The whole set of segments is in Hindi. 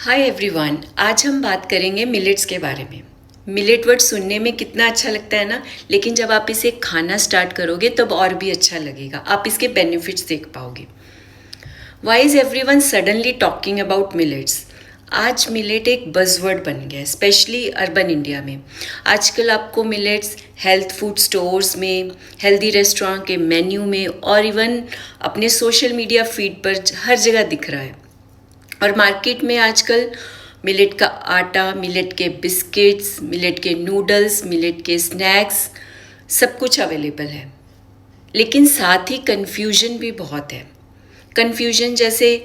हाय एवरीवन, आज हम बात करेंगे मिलेट्स के बारे में। मिलेट वर्ड सुनने में कितना अच्छा लगता है ना, लेकिन जब आप इसे खाना स्टार्ट करोगे तब और भी अच्छा लगेगा। आप इसके बेनिफिट्स देख पाओगे। Why is everyone suddenly talking about millets? आज मिलेट एक बज़वर्ड बन गया है, स्पेशली अर्बन इंडिया में। आजकल आपको मिलेट्स हेल्थ फूड स्टोर्स में, हेल्दी रेस्टोरेंट के मेन्यू में और इवन अपने सोशल मीडिया फीड पर हर जगह दिख रहा है। और मार्केट में आजकल मिलेट का आटा, मिलेट के बिस्किट्स, मिलेट के नूडल्स, मिलेट के स्नैक्स सब कुछ अवेलेबल है। लेकिन साथ ही कन्फ्यूजन भी बहुत है। कन्फ्यूजन जैसे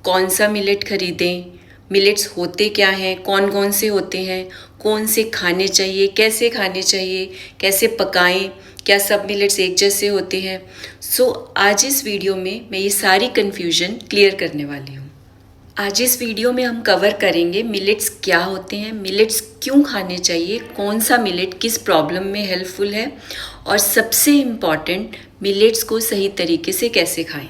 कौन सा मिलेट खरीदें, मिलेट्स होते क्या हैं, कौन कौन से होते हैं, कौन से खाने चाहिए, कैसे पकाएं, क्या सब मिलेट्स एक जैसे होते हैं। आज इस वीडियो में मैं ये सारी कन्फ्यूजन क्लियर करने वाली हूँ। आज इस वीडियो में हम कवर करेंगे मिलेट्स क्या होते हैं, मिलेट्स क्यों खाने चाहिए, कौन सा मिलेट किस प्रॉब्लम में हेल्पफुल है और सबसे इम्पॉर्टेंट मिलेट्स को सही तरीके से कैसे खाएं।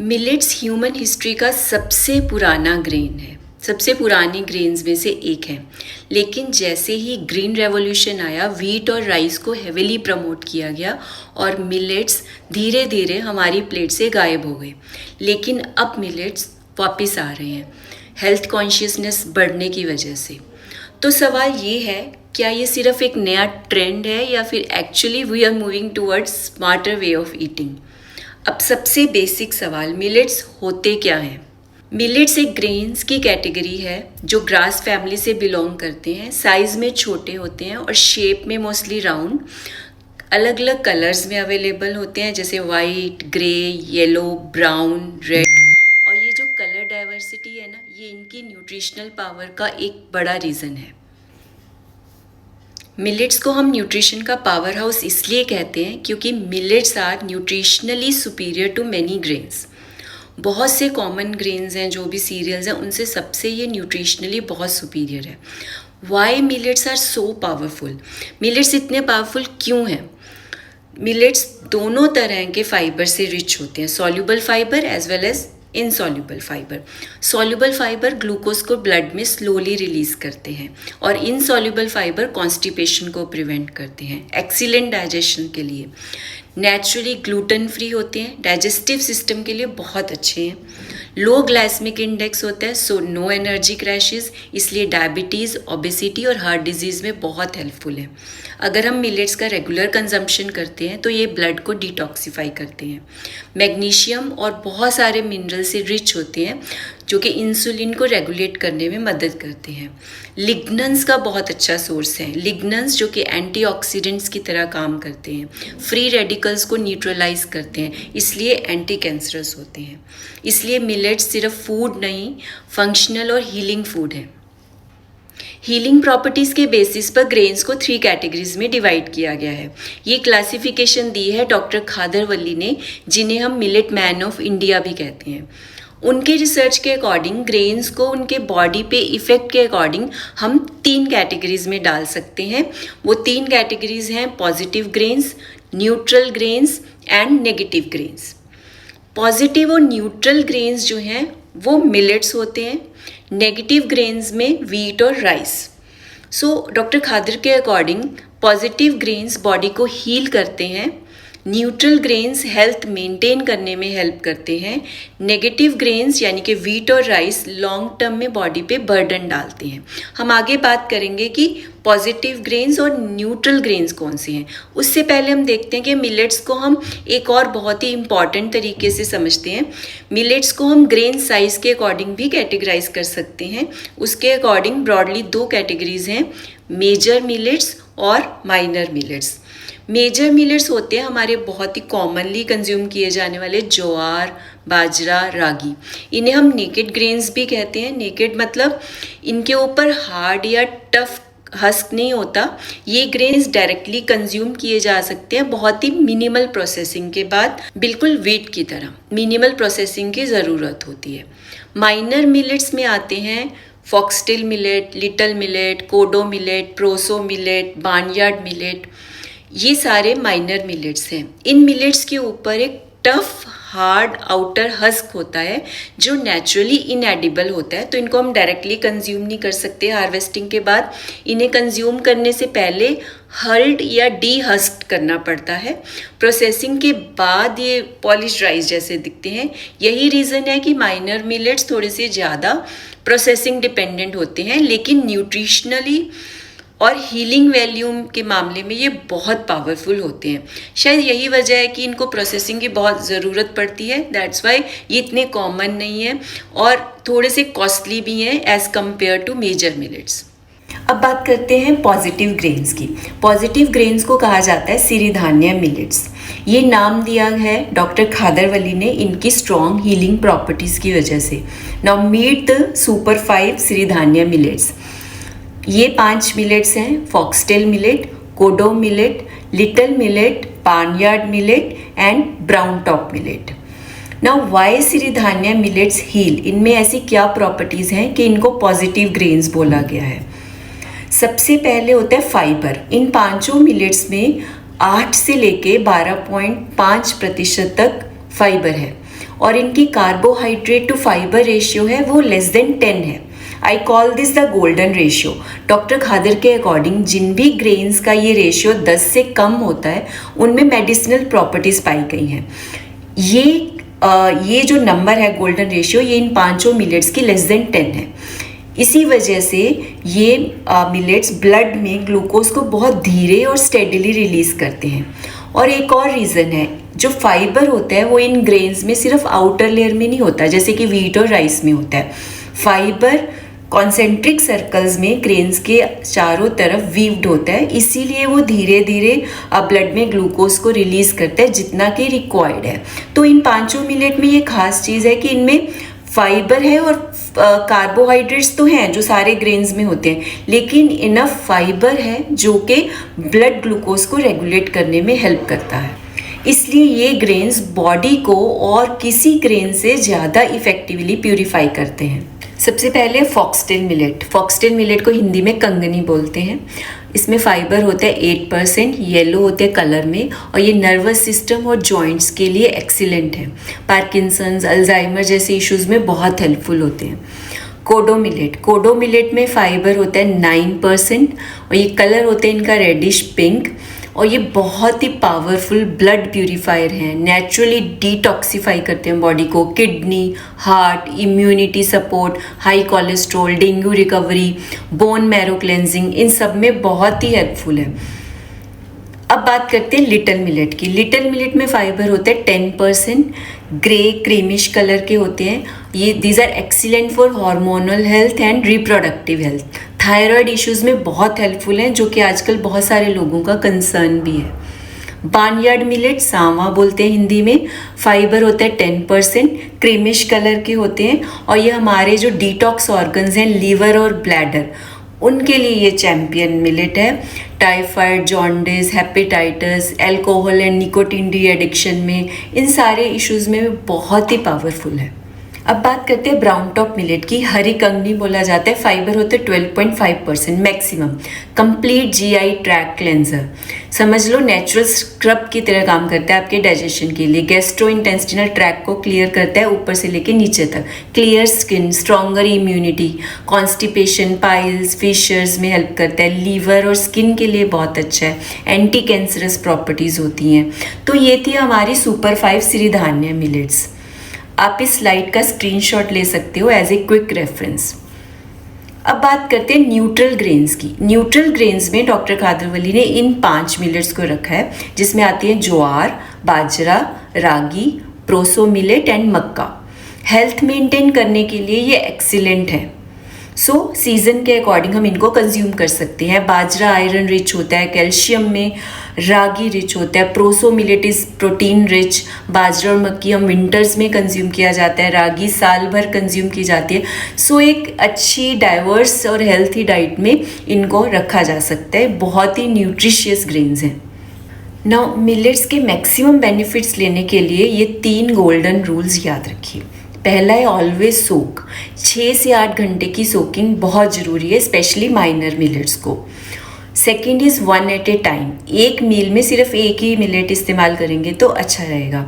मिलेट्स ह्यूमन हिस्ट्री का सबसे पुराना ग्रेन है, सबसे पुरानी ग्रेन्स में से एक है। लेकिन जैसे ही ग्रीन रेवोल्यूशन आया, व्हीट और राइस को हेविली प्रमोट किया गया और मिलेट्स धीरे धीरे हमारी प्लेट से गायब हो गए। लेकिन अब मिलेट्स वापस आ रहे हैं हेल्थ कॉन्शियसनेस बढ़ने की वजह से। तो सवाल ये है, क्या ये सिर्फ एक नया ट्रेंड है या फिर actually we are moving towards smarter way of eating. अब सबसे बेसिक सवाल, मिलेट्स होते क्या हैं? मिलेट्स एक ग्रेन्स की कैटेगरी है जो ग्रास फैमिली से बिलोंग करते हैं। साइज में छोटे होते हैं और शेप में मोस्टली राउंड। अलग अलग कलर्स में अवेलेबल होते हैं, जैसे white, grey, yellow, brown, red. और ये जो कलर डाइवर्सिटी है ना, ये इनकी न्यूट्रिशनल पावर का एक बड़ा रीज़न है। मिलेट्स को हम न्यूट्रिशन का पावर हाउस इसलिए कहते हैं क्योंकि millets are nutritionally superior to many grains. बहुत से कॉमन ग्रेन्स हैं, जो भी सीरियल्स हैं, उनसे सबसे ये न्यूट्रिशनली बहुत सुपीरियर है। Why millets are so powerful? Millets इतने पावरफुल क्यों हैं? मिलेट्स दोनों तरह के फाइबर से रिच होते हैं, soluble fibre as well as insoluble fibre. Soluble fibre glucose को ब्लड में स्लोली रिलीज करते हैं और इनसॉल्युबल फाइबर कॉन्स्टिपेशन को प्रिवेंट करते हैं, एक्सीलेंट डाइजेशन के लिए। नेचुरली ग्लूटेन फ्री होते हैं, डाइजेस्टिव सिस्टम के लिए बहुत अच्छे हैं। लो ग्लाइसेमिक इंडेक्स होता है, सो नो एनर्जी क्रैशेस, इसलिए डायबिटीज़, ओबेसिटी और हार्ट डिजीज़ में बहुत हेल्पफुल है। अगर हम मिलेट्स का रेगुलर कंजम्पशन करते हैं तो ये ब्लड को डिटॉक्सिफाई करते हैं। मैग्नीशियम और बहुत सारे मिनरल से रिच होते हैं जो कि इंसुलिन को रेगुलेट करने में मदद करते हैं। लिग्नन्स का बहुत अच्छा सोर्स है। लिग्नन्स जो कि एंटीऑक्सीडेंट्स की तरह काम करते हैं, फ्री रेडिकल्स को न्यूट्रलाइज करते हैं, इसलिए एंटी कैंसरस होते हैं। इसलिए मिलेट्स सिर्फ फूड नहीं, फंक्शनल और हीलिंग फूड है। हीलिंग प्रॉपर्टीज़ के बेसिस पर ग्रेन्स को 3 कैटेगरीज में डिवाइड किया गया है। ये क्लासिफिकेशन दी है डॉक्टर खादरवल्ली ने, जिन्हें हम मिलेट मैन ऑफ इंडिया भी कहते हैं। उनके रिसर्च के अकॉर्डिंग ग्रेन्स को उनके बॉडी पे इफ़ेक्ट के अकॉर्डिंग हम 3 कैटेगरीज में डाल सकते हैं। वो 3 कैटेगरीज हैं positive grains, neutral grains and negative grains. Positive और न्यूट्रल ग्रेन्स जो हैं वो मिलेट्स होते हैं, नेगेटिव ग्रेन्स में व्हीट और राइस। डॉक्टर खादर के अकॉर्डिंग पॉजिटिव ग्रेन्स बॉडी को हील करते हैं, न्यूट्रल ग्रेन्स हेल्थ मेंटेन करने में हेल्प करते हैं, नेगेटिव ग्रेन्स यानी कि व्हीट और राइस लॉन्ग टर्म में बॉडी पे बर्डन डालते हैं। हम आगे बात करेंगे कि पॉजिटिव ग्रेन्स और न्यूट्रल ग्रेन्स कौन से हैं। उससे पहले हम देखते हैं कि मिलेट्स को हम एक और बहुत ही इम्पॉर्टेंट तरीके से समझते हैं। मिलेट्स को हम ग्रेन साइज के अकॉर्डिंग भी कैटेगराइज कर सकते हैं। उसके अकॉर्डिंग ब्रॉडली 2 कैटेगरीज हैं, मेजर मिलेट्स और माइनर मिलेट्स। मेजर मिलेट्स होते हैं हमारे बहुत ही कॉमनली कंज्यूम किए जाने वाले ज्वार, बाजरा, रागी। इन्हें हम नेकेड ग्रेन्स भी कहते हैं। नेकेड मतलब इनके ऊपर हार्ड या टफ हस्क नहीं होता। ये ग्रेन्स डायरेक्टली कंज्यूम किए जा सकते हैं बहुत ही मिनिमल प्रोसेसिंग के बाद, बिल्कुल व्हीट की तरह मिनिमल प्रोसेसिंग की ज़रूरत होती है। माइनर मिलेट्स में आते हैं foxtail millet, little millet, kodo millet, proso millet, barnyard millet. ये सारे माइनर मिलेट्स हैं। इन मिलेट्स के ऊपर एक टफ हार्ड आउटर हस्क होता है जो नेचुरली इनएडिबल होता है, तो इनको हम डायरेक्टली कंज्यूम नहीं कर सकते हार्वेस्टिंग के बाद। इन्हें कंज्यूम करने से पहले हल्ड या डी हस्क करना पड़ता है। प्रोसेसिंग के बाद ये पॉलिश राइस जैसे दिखते हैं। यही रीज़न है कि माइनर मिलेट्स थोड़े से ज़्यादा प्रोसेसिंग डिपेंडेंट होते हैं, लेकिन न्यूट्रिशनली और हीलिंग वैल्यूम के मामले में ये बहुत पावरफुल होते हैं। शायद यही वजह है कि इनको प्रोसेसिंग की बहुत ज़रूरत पड़ती है, दैट्स वाई ये इतने कॉमन नहीं है और थोड़े से कॉस्टली भी हैं as compared to major millets. अब बात करते हैं पॉजिटिव ग्रेन्स की। पॉजिटिव ग्रेन्स को कहा जाता है सिरिधान्य मिलेट्स। ये नाम दिया है डॉक्टर खादरवली ने इनकी स्ट्रॉन्ग हीलिंग प्रॉपर्टीज़ की वजह से। Now meet the super 5 siridhanya millets. ये 5 मिलेट्स हैं: foxtail millet, kodo millet, little millet, barnyard millet and browntop millet. Now why siridhanya millets heal? इनमें ऐसी क्या प्रॉपर्टीज़ हैं कि इनको पॉजिटिव ग्रेन्स बोला गया है? सबसे पहले होता है फाइबर। इन पांचों मिलेट्स में 8 से लेके 12.5% तक फाइबर है और इनकी कार्बोहाइड्रेट टू फाइबर रेशियो है वो लेस देन 10 है। I call this the golden ratio. Doctor Khadar के अकॉर्डिंग जिन भी ग्रेन्स का ये रेशियो 10 से कम होता है उनमें मेडिसिनल प्रॉपर्टीज़ पाई गई हैं। ये जो नंबर है गोल्डन रेशियो, ये इन पांचों मिलेट्स की लेस देन 10 है। इसी वजह से ये मिलेट्स ब्लड में ग्लूकोज को बहुत धीरे और स्टेडिली रिलीज़ करते हैं। और एक और रीज़न है, जो फाइबर होता है वो इन ग्रेन्स में सिर्फ आउटर लेयर में नहीं होता जैसे कि व्हीट और राइस में होता है। फाइबर कॉन्सेंट्रिक सर्कल्स में ग्रेन्स के चारों तरफ वीव्ड होता है, इसीलिए वो धीरे धीरे ब्लड में ग्लूकोज को रिलीज़ करता है जितना कि रिक्वायर्ड है। तो इन पांचों मिलेट में ये खास चीज़ है कि इनमें फाइबर है और कार्बोहाइड्रेट्स तो हैं जो सारे ग्रेन्स में होते हैं, लेकिन इनफ फाइबर है जो कि ब्लड ग्लूकोज को रेगुलेट करने में हेल्प करता है। इसलिए ये ग्रेन्स बॉडी को और किसी ग्रेन से ज़्यादा इफ़ेक्टिवली प्यूरिफाई करते हैं। सबसे पहले फॉक्सटेल मिलेट। फॉक्सटेल मिलेट को हिंदी में कंगनी बोलते हैं। इसमें फाइबर होता है 8%, येलो होते हैं कलर में और ये नर्वस सिस्टम और जॉइंट्स के लिए एक्सीलेंट है। पार्किंसंस, अल्जाइमर जैसे इश्यूज़ में बहुत हेल्पफुल होते हैं। कोडो मिलेट। कोडो मिलेट में फाइबर होता है 9% और ये कलर होता है इनका रेडिश पिंक और ये बहुत ही पावरफुल ब्लड प्यूरीफायर हैं। नेचुरली डिटॉक्सीफाई करते हैं बॉडी को। Kidney, heart, immunity support, high cholesterol, dengue recovery, bone marrow cleansing, इन सब में बहुत ही हेल्पफुल है। अब बात करते हैं लिटिल मिलेट की। लिटिल मिलेट में फाइबर होता है 10%, ग्रे क्रीमिश कलर के होते हैं। ये these are excellent for hormonal health and reproductive health. Thyroid issues में बहुत हेल्पफुल हैं जो कि आजकल बहुत सारे लोगों का कंसर्न भी है। बार्नयार्ड मिलेट, सांवा बोलते हैं हिंदी में, फाइबर होता है 10%, क्रीमिश कलर के होते हैं और ये हमारे जो डिटॉक्स ऑर्गन्स हैं लीवर और ब्लैडर उनके लिए ये चैम्पियन मिलेट है। Typhoid, jaundice, hepatitis, alcohol and nicotine de addiction में, इन सारे इश्यूज़ में बहुत ही पावरफुल है। अब बात करते हैं ब्राउन टॉप मिलेट की। हरी कंगनी बोला जाता है। फाइबर होते हैं 12.5% maximum. Complete GI tract cleanser, समझ लो नेचुरल स्क्रब की तरह काम करता है आपके डाइजेशन के लिए। गैस्ट्रो इंटेस्टिनल ट्रैक को क्लियर करता है ऊपर से लेके नीचे तक। Clear skin, stronger immunity, constipation, piles, fissures में हेल्प करता है। लीवर और स्किन के लिए बहुत अच्छा है। एंटी कैंसरस प्रॉपर्टीज़ होती हैं। तो ये थी हमारी सुपर 5 सिरिधान्य मिलेट्स। आप इस स्लाइड का स्क्रीनशॉट ले सकते हो एज ए क्विक रेफरेंस। अब बात करते हैं न्यूट्रल ग्रेन्स की। न्यूट्रल ग्रेन्स में डॉक्टर खादरवली ने इन 5 मिलेट्स को रखा है जिसमें आती है ज्वार, बाजरा, रागी, प्रोसो मिलेट एंड मक्का। हेल्थ मेंटेन करने के लिए ये एक्सीलेंट है। सो सीज़न के अकॉर्डिंग हम इनको कंज्यूम कर सकते हैं। बाजरा आयरन रिच होता है कैल्शियम में, रागी रिच होता है, proso millet is protein rich. बाजरा और मक्की हम विंटर्स में कंज्यूम किया जाता है, रागी साल भर कंज्यूम की जाती है। सो एक अच्छी डाइवर्स और हेल्थी डाइट में इनको रखा जा सकता है। बहुत ही न्यूट्रिशियस ग्रेन्स हैं। नाउ मिलेट्स के मैक्सिमम बेनिफिट्स लेने के लिए ये 3 गोल्डन रूल्स याद रखिए। पहला है ऑलवेज सोक। 6 से 8 घंटे की सोकिंग बहुत ज़रूरी है, स्पेशली माइनर मिलेट्स को। Second is one at a time, एक मील में सिर्फ एक ही मिलेट इस्तेमाल करेंगे तो अच्छा रहेगा।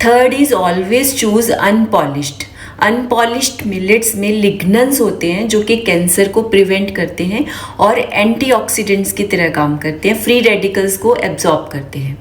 Third is always choose unpolished. Unpolished millets में लिग्नेंस होते हैं जो कि कैंसर को प्रिवेंट करते हैं और एंटीऑक्सीडेंट्स की तरह काम करते हैं, फ्री रेडिकल्स को एब्जॉर्ब करते हैं।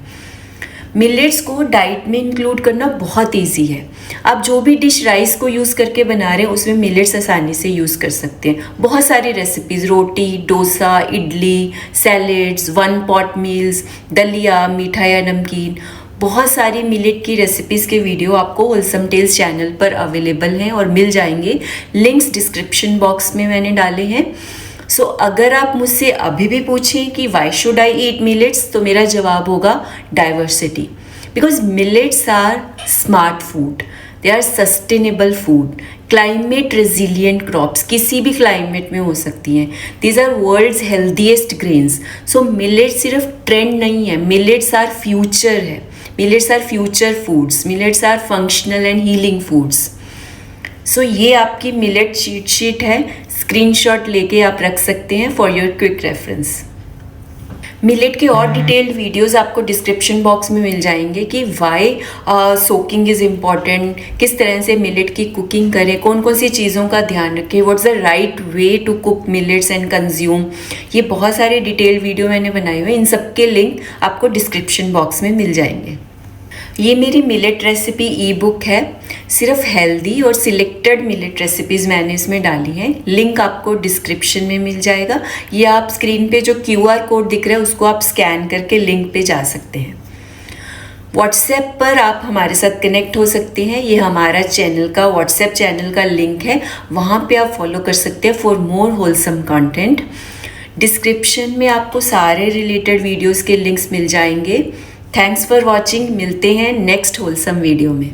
मिलेट्स को डाइट में इंक्लूड करना बहुत इजी है। आप जो भी डिश राइस को यूज़ करके बना रहे हैं उसमें मिलेट्स आसानी से यूज़ कर सकते हैं। बहुत सारी रेसिपीज़, रोटी, dosa, idli, salads, one pot meals, दलिया, मीठा या नमकीन, बहुत सारी मिलेट की रेसिपीज़ के वीडियो आपको होलसम टेल्स चैनल पर अवेलेबल हैं और मिल जाएंगे। लिंक्स डिस्क्रिप्शन बॉक्स में मैंने डाले हैं। सो अगर आप मुझसे अभी भी पूछें कि why should I eat millets, तो मेरा जवाब होगा diversity. Because millets are smart food, they are sustainable food, climate resilient crops, किसी भी क्लाइमेट में हो सकती हैं। These are world's healthiest grains. So millets सिर्फ ट्रेंड नहीं है, मिलेट्स आर फ्यूचर है, millets are future foods, millets are functional and healing foods. So ये आपकी मिलेट चीट शीट है, स्क्रीनशॉट लेके आप रख सकते हैं for your quick reference. Millet के और डिटेल्ड वीडियोस आपको डिस्क्रिप्शन बॉक्स में मिल जाएंगे कि वाई सोकिंग इज़ इम्पॉर्टेंट, किस तरह से मिलेट की कुकिंग करें, कौन कौन सी चीज़ों का ध्यान रखें, what's the right way to cook millets and consume. ये बहुत सारे डिटेल्ड वीडियो मैंने बनाए हुए हैं, इन सब के लिंक आपको डिस्क्रिप्शन बॉक्स में मिल जाएंगे। ये मेरी मिलेट रेसिपी ई बुक है, सिर्फ हेल्दी और सिलेक्टेड मिलेट रेसिपीज़ मैंने इसमें डाली हैं। लिंक आपको डिस्क्रिप्शन में मिल जाएगा, या आप स्क्रीन पे जो QR कोड दिख रहा है उसको आप स्कैन करके लिंक पे जा सकते हैं। व्हाट्सएप पर आप हमारे साथ कनेक्ट हो सकते हैं, ये हमारा चैनल का व्हाट्सएप चैनल का लिंक है, वहाँ पे आप फॉलो कर सकते हैं for more wholesome content. Description में आपको सारे रिलेटेड वीडियोज़ के लिंक्स मिल जाएंगे। थैंक्स फॉर वॉचिंग, मिलते हैं नेक्स्ट होलसम वीडियो में।